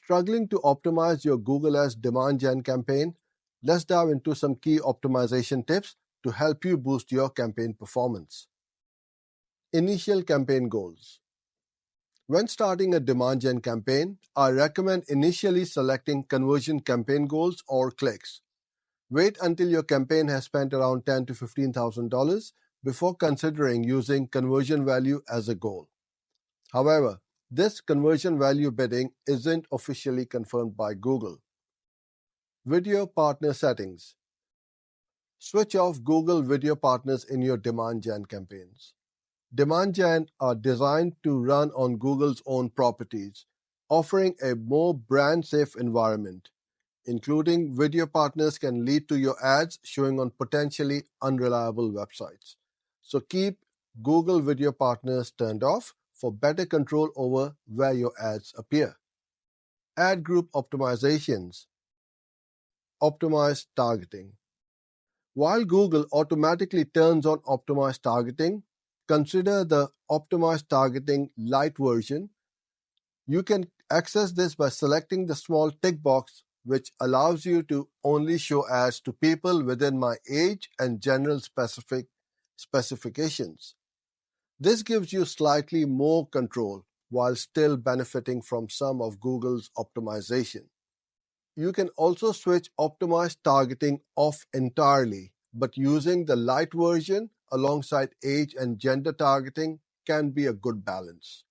Struggling to optimize your Google Ads demand gen campaign? Let's dive into some key optimization tips to help you boost your campaign performance. Initial campaign goals. When starting a demand gen campaign, I recommend initially selecting conversion campaign goals or clicks. Wait until your campaign has spent around $10,000 to $15,000 before considering using conversion value as a goal. However, this conversion value bidding isn't officially confirmed by Google. Video partner settings. Switch off Google video partners in your demand gen campaigns. Demand gen are designed to run on Google's own properties, offering a more brand-safe environment. Including video partners can lead to your ads showing on potentially unreliable websites. So keep Google video partners turned off for better control over where your ads appear. Ad group optimizations. Optimized targeting. While Google automatically turns on optimized targeting, consider the optimized targeting light version. You can access this by selecting the small tick box, which allows you to only show ads to people within my age and general specifications. This gives you slightly more control while still benefiting from some of Google's optimization. You can also switch optimized targeting off entirely, but using the light version alongside age and gender targeting can be a good balance.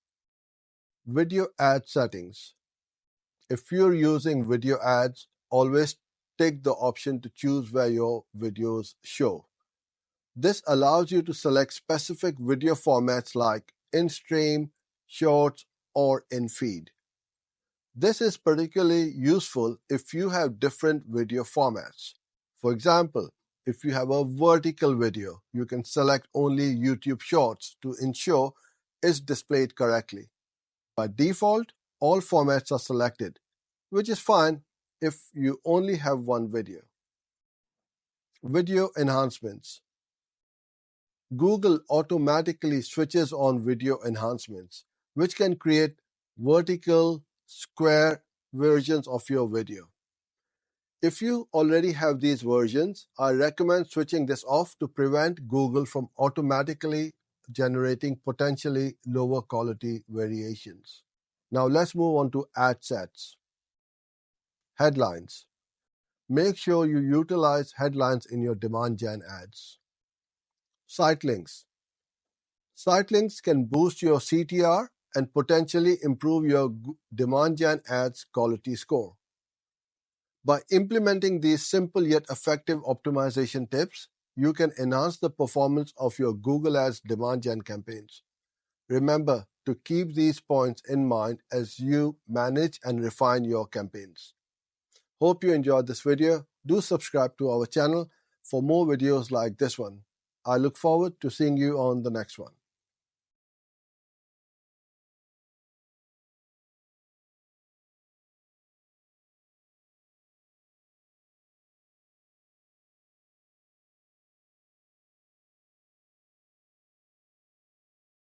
Video ad settings. If you're using video ads, always take the option to choose where your videos show. This allows you to select specific video formats like in-stream, shorts, or in-feed. This is particularly useful if you have different video formats. For example, if you have a vertical video, you can select only YouTube Shorts to ensure it's displayed correctly. By default, all formats are selected, which is fine if you only have one video. Video enhancements. Google automatically switches on video enhancements, which can create vertical, square versions of your video. If you already have these versions, I recommend switching this off to prevent Google from automatically generating potentially lower quality variations. Now let's move on to ad sets. Headlines. Make sure you utilize headlines in your demand gen ads. Sitelinks. Sitelinks can boost your CTR and potentially improve your demand gen ads quality score. By implementing these simple yet effective optimization tips, you can enhance the performance of your Google Ads demand gen campaigns. Remember to keep these points in mind as you manage and refine your campaigns. Hope you enjoyed this video. Do subscribe to our channel for more videos like this one. I look forward to seeing you on the next one.